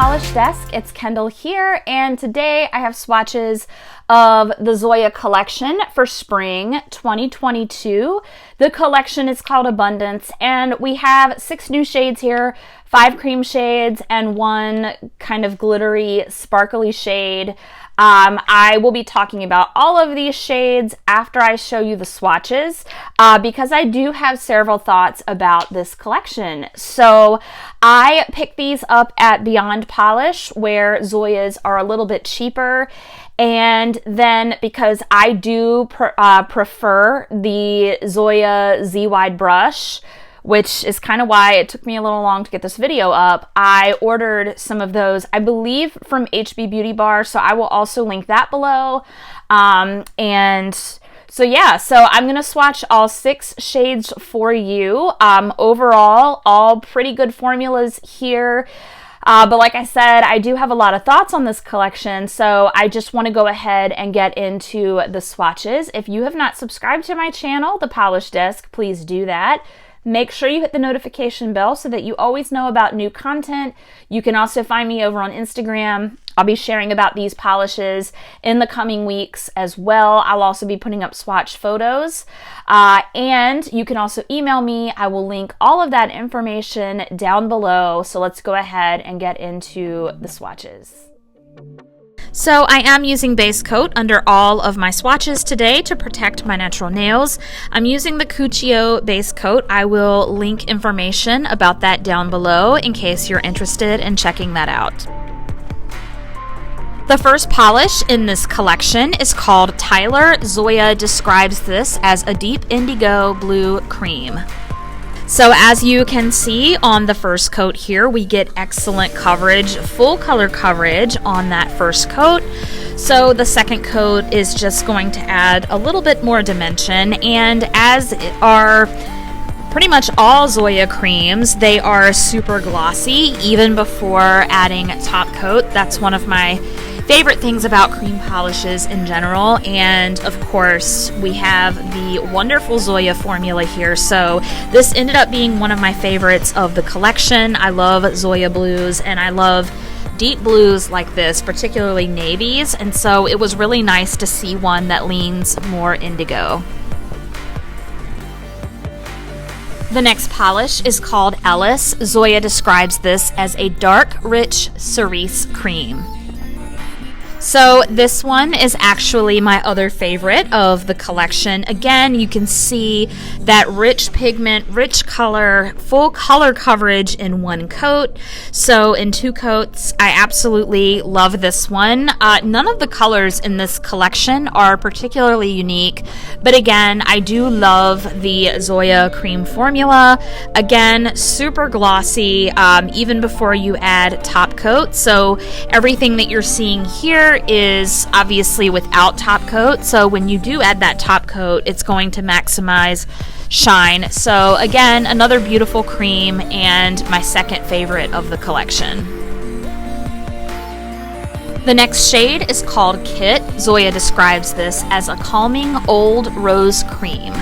Polish Desk. It's Kendall here, and today I have swatches of the Zoya collection for spring 2022. The collection is called Abundance, and we have 6 new shades here, 5 cream shades and 1 kind of glittery, sparkly shade. I will be talking about all of these shades after I show you the swatches because I do have several thoughts about this collection. So I picked these up at Beyond Polish, where Zoyas are a little bit cheaper. And then because I do prefer the Zoya Z-WIDE brush, which is kind of why it took me a little long to get this video up, I ordered some of those, I believe, from HB Beauty Bar, so I will also link that below. And so yeah, so I'm going to swatch all 6 shades for you. Overall, all pretty good formulas here. But like I said, I do have a lot of thoughts on this collection, so I just want to go ahead and get into the swatches. If you have not subscribed to my channel, The Polish Desk, please do that. Make sure you hit the notification bell so that you always know about new content. You can also find me over on Instagram. I'll be sharing about these polishes in the coming weeks as well. I'll also be putting up swatch photos. And you can also email me. I will link all of that information down below. So let's go ahead and get into the swatches. So I am using base coat under all of my swatches today to protect my natural nails. I'm using the Cuccio base coat. I will link information about that down below in case you're interested in checking that out. The first polish in this collection is called Tyler. Zoya describes this as a deep indigo blue cream. So as you can see on the first coat here, we get excellent coverage, full color coverage on that first coat. So the second coat is just going to add a little bit more dimension, and as are pretty much all Zoya creams, they are super glossy even before adding top coat. That's one of my favorite things about cream polishes in general, and of course we have the wonderful Zoya formula here, so this ended up being one of my favorites of the collection. I love Zoya blues and I love deep blues like this, particularly navies, and so it was really nice to see one that leans more indigo. The next polish is called Ellis. Zoya describes this as a dark, rich cerise cream. So this one is actually my other favorite of the collection. Again, you can see that rich pigment, rich color, full color coverage in one coat. So in 2 coats, I absolutely love this one. None of the colors in this collection are particularly unique, but again, I do love the Zoya cream formula. Again, super glossy, even before you add top coat. So everything that you're seeing here is obviously without top coat, so when you do add that top coat, it's going to maximize shine. So again, another beautiful cream and my second favorite of the collection. The next shade is called Kit. Zoya describes this as a calming old rose cream.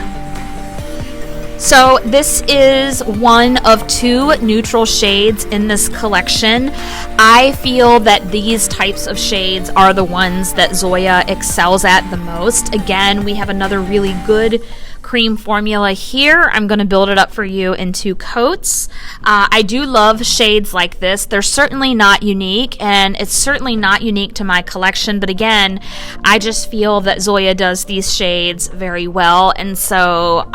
So this is one of 2 neutral shades in this collection. I feel that these types of shades are the ones that Zoya excels at the most. Again, we have another really good cream formula here. I'm going to build it up for you in 2 coats. I do love shades like this. They're certainly not unique, and it's certainly not unique to my collection, but again, I just feel that Zoya does these shades very well, and so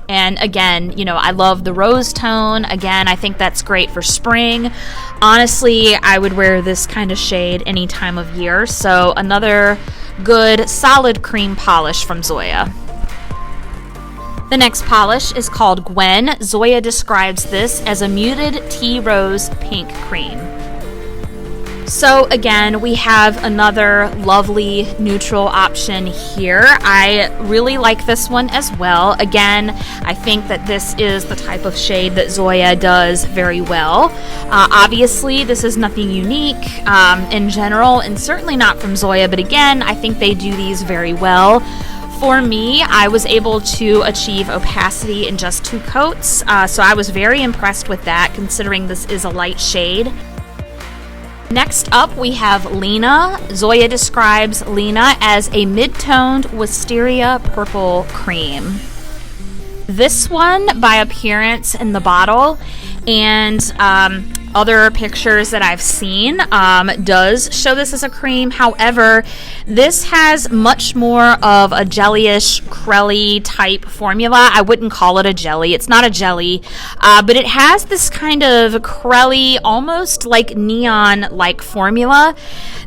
and again, you know, I love the rose tone. Again, I think that's great for spring. Honestly, I would wear this kind of shade any time of year. So another good, solid cream polish from Zoya. The next polish is called Gwen. Zoya describes this as a muted tea rose pink cream. So again, we have another lovely neutral option here. I really like this one as well. Again, I think that this is the type of shade that Zoya does very well. Obviously, this is nothing unique in general, and certainly not from Zoya, but again, I think they do these very well. For me, I was able to achieve opacity in just 2 coats, so I was very impressed with that, considering this is a light shade. Next up, we have Lena. Zoya describes Lena as a mid-toned wisteria purple cream. This one, by appearance in the bottle and other pictures that I've seen, does show this as a cream. However, this has much more of a jellyish, crelly type formula. I wouldn't call it a jelly. It's not a jelly, but it has this kind of crelly, almost like neon-like formula.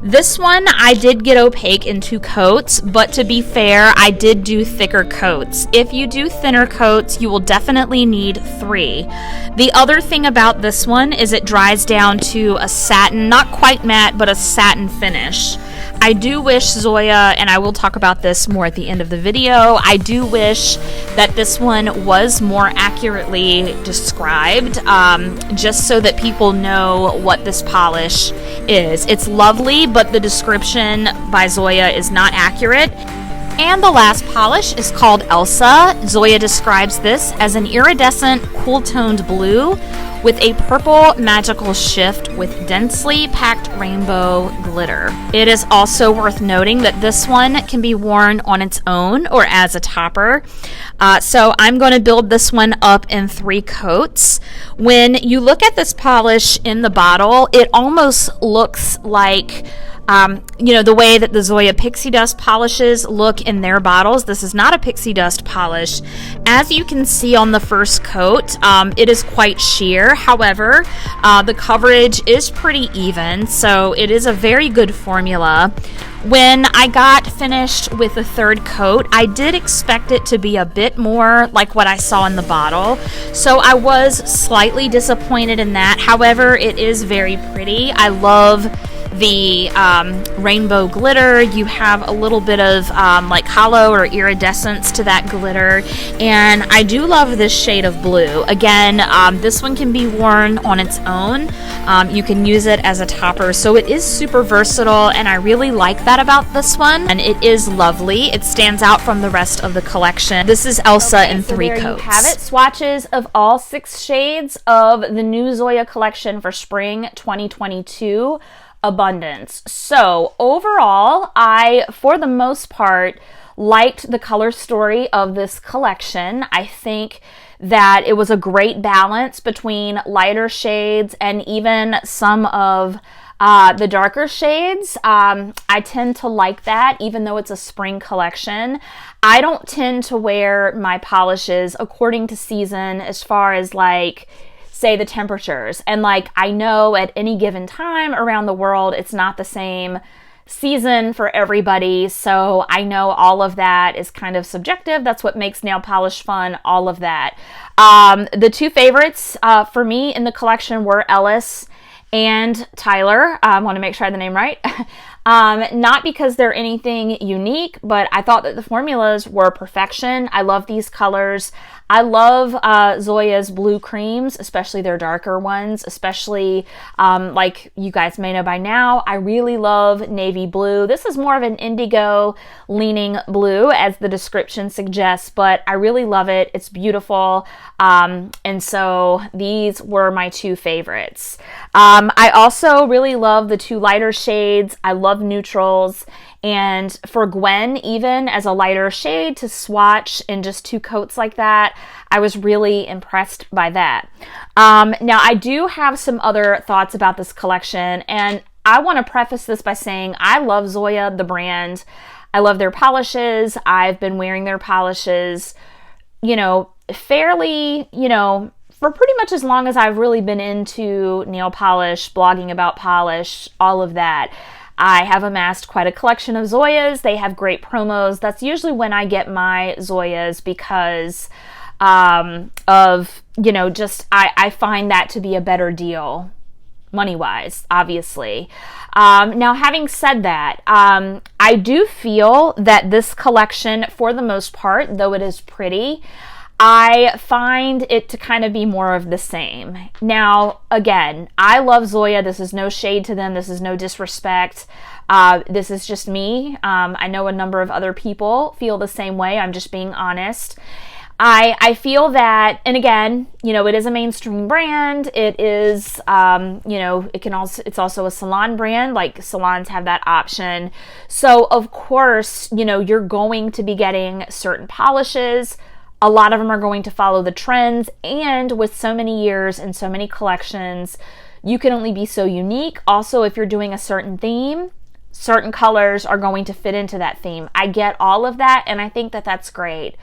This one, I did get opaque in 2 coats, but to be fair, I did do thicker coats. If you do thinner coats, you will definitely need 3. The other thing about this one is it dries down to a satin, not quite matte, but a satin finish. I do wish Zoya, and I will talk about this more at the end of the video, I do wish that this one was more accurately described, just so that people know what this polish is. It's lovely, but the description by Zoya is not accurate. And the last polish is called Elsa. Zoya describes this as an iridescent, cool-toned blue with a purple magical shift with densely packed rainbow glitter. It is also worth noting that this one can be worn on its own or as a topper. So I'm going to build this one up in 3 coats. When you look at this polish in the bottle, it almost looks like the way that the Zoya Pixie Dust polishes look in their bottles. This is not a pixie dust polish. As you can see on the first coat, it is quite sheer. However, the coverage is pretty even, so it is a very good formula. When I got finished with the 3rd coat, I did expect it to be a bit more like what I saw in the bottle, so I was slightly disappointed in that. However, it is very pretty. I love the rainbow glitter. You have a little bit of like hollow or iridescence to that glitter, and I do love this shade of blue. Again, this one can be worn on its own. You can use it as a topper, so it is super versatile, and I really like that about this one, and it is lovely. It stands out from the rest of the collection. This is Elsa in 3 coats. There you have it, swatches of all 6 shades of the new Zoya collection for spring 2022. Abundance. So overall, I, for the most part, liked the color story of this collection. I think that it was a great balance between lighter shades and even some of the darker shades. I tend to like that, even though it's a spring collection. I don't tend to wear my polishes according to season as far as like, say, the temperatures. And like, I know at any given time around the world, it's not the same season for everybody. So I know all of that is kind of subjective. That's what makes nail polish fun, all of that. The 2 favorites for me in the collection were Ellis and Tyler. I want to make sure I have the name right. Not because they're anything unique, but I thought that the formulas were perfection. I love these colors. I love Zoya's blue creams, especially their darker ones, especially like you guys may know by now, I really love navy blue. This is more of an indigo leaning blue, as the description suggests, but I really love it. It's beautiful. And so these were my 2 favorites. I also really love the 2 lighter shades. I love neutrals. And for Gwen, even as a lighter shade to swatch in just 2 coats like that, I was really impressed by that. Now, I do have some other thoughts about this collection, and I want to preface this by saying I love Zoya, the brand. I love their polishes. I've been wearing their polishes, fairly, for pretty much as long as I've really been into nail polish, blogging about polish, all of that. I have amassed quite a collection of Zoyas. They have great promos. That's usually when I get my Zoyas because of, I find that to be a better deal, money-wise, obviously. Now, having said that, I do feel that this collection, for the most part, though it is pretty, I find it to kind of be more of the same. Now, again, I love Zoya. This is no shade to them. This is no disrespect. This is just me. I know a number of other people feel the same way. I'm just being honest. I feel that, and again, you know, it is a mainstream brand. It is, you know, it's also a salon brand. Like, salons have that option. So of course, you know, you're going to be getting certain polishes. A lot of them are going to follow the trends. And with so many years and so many collections, you can only be so unique. Also, if you're doing a certain theme, certain colors are going to fit into that theme. I get all of that, and I think that that's great.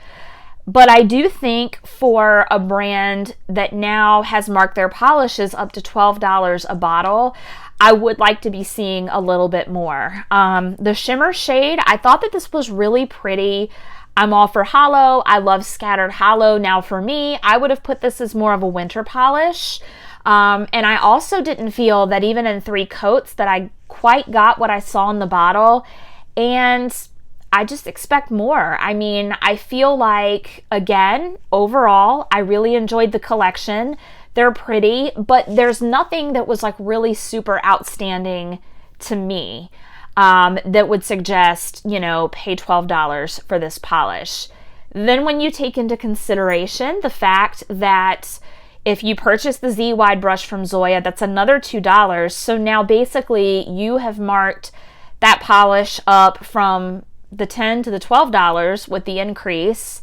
But I do think for a brand that now has marked their polishes up to $12 a bottle, I would like to be seeing a little bit more. The shimmer shade, I thought that this was really pretty. I'm all for hollow. I love scattered hollow. Now for me, I would have put this as more of a winter polish. And I also didn't feel that even in 3 coats that I quite got what I saw in the bottle. And I just expect more. I mean, I feel like, again, overall, I really enjoyed the collection. They're pretty, but there's nothing that was like really super outstanding to me that would suggest, you know, pay $12 for this polish. Then when you take into consideration the fact that if you purchase the Z-WIDE brush from Zoya, that's another $2. So now basically you have marked that polish up from the $10 to the $12 with the increase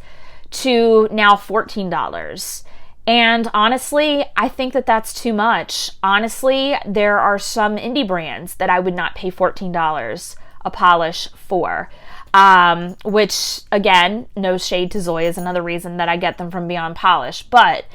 to now $14. And honestly, I think that that's too much. Honestly, there are some indie brands that I would not pay $14 a polish for. Which, again, no shade to Zoya, is another reason that I get them from Beyond Polish. But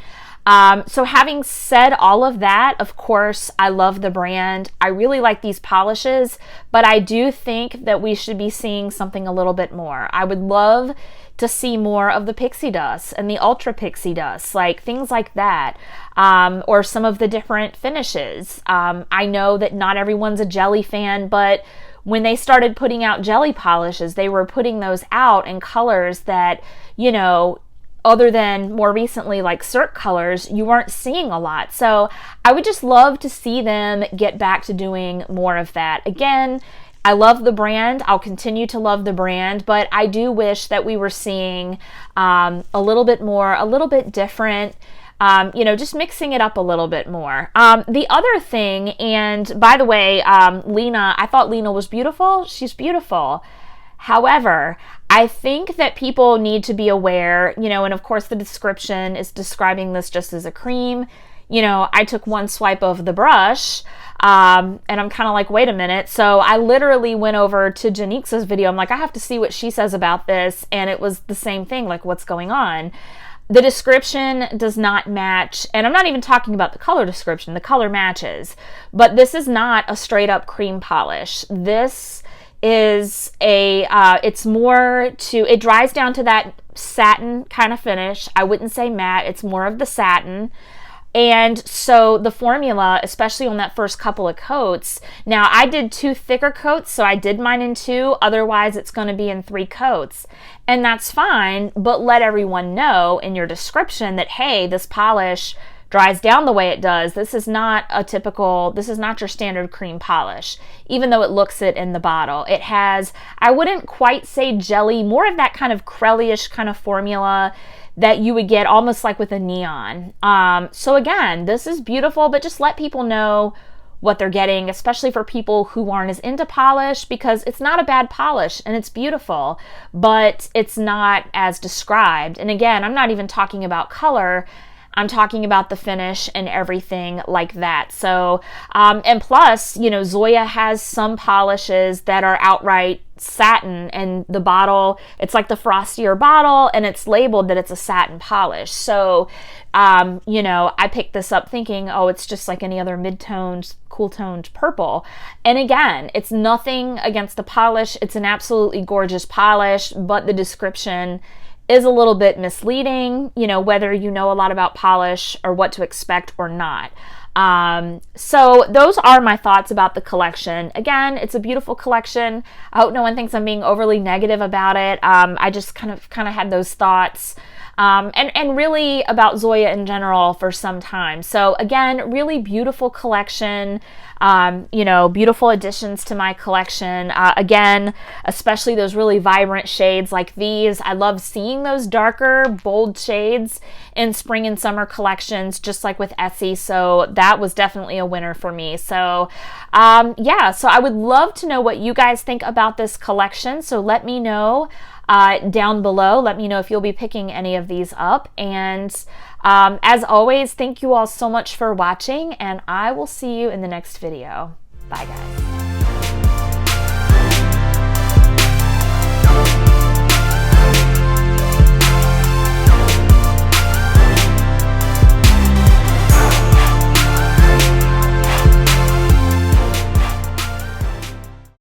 so having said all of that, of course, I love the brand. I really like these polishes, but I do think that we should be seeing something a little bit more. I would love to see more of the pixie dust and the ultra pixie dust, like things like that, or some of the different finishes. I know that not everyone's a jelly fan, but when they started putting out jelly polishes, they were putting those out in colors that, you know, other than more recently like Cirque colors, you weren't seeing a lot. So I would just love to see them get back to doing more of that. Again, I love the brand. I'll continue to love the brand, but I do wish that we were seeing a little bit more, a little bit different, you know, just mixing it up a little bit more. The other thing, and by the way, Lena, I thought Lena was beautiful. She's beautiful. However, I think that people need to be aware, you know, and of course the description is describing this just as a cream. You know, I took one swipe of the brush, and I'm kind of like, wait a minute. So I literally went over to Janique's video. I'm like, I have to see what she says about this. And it was the same thing, like, what's going on? The description does not match, and I'm not even talking about the color description. The color matches, but this is not a straight up cream polish. This is a, it's more to, it dries down to that satin kind of finish. I wouldn't say matte, it's more of the satin. And so the formula, especially on that first couple of coats, now I did 2 thicker coats, so I did mine in 2, otherwise it's going to be in 3 coats. And that's fine, but let everyone know in your description that, hey, this polish dries down the way it does. This is not a typical, this is not your standard cream polish, even though it looks it in the bottle. It has, I wouldn't quite say jelly, more of that kind of crelly-ish kind of formula that you would get almost like with a neon. So again, this is beautiful, but just let people know what they're getting, especially for people who aren't as into polish, because it's not a bad polish and it's beautiful, but it's not as described. And again, I'm not even talking about color. I'm talking about the finish and everything like that. So, and plus, you know, Zoya has some polishes that are outright satin, and the bottle, it's like the frostier bottle, and it's labeled that it's a satin polish. So, you know, I picked this up thinking, oh, it's just like any other mid-toned, cool-toned purple. And again, it's nothing against the polish. It's an absolutely gorgeous polish, but the description is a little bit misleading, you know, whether you know a lot about polish or what to expect or not. So those are my thoughts about the collection. Again, it's a beautiful collection. I hope no one thinks I'm being overly negative about it. I just kind of had those thoughts. and really about Zoya in general for some time. So again, really beautiful collection. You know, beautiful additions to my collection. Again, especially those really vibrant shades like these. I love seeing those darker, bold shades in spring and summer collections, just like with Essie. So that was definitely a winner for me. So yeah, so I would love to know what you guys think about this collection. So let me know down below. Let me know if you'll be picking any of these up. And as always, thank you all so much for watching, and I will see you in the next video. Bye, guys.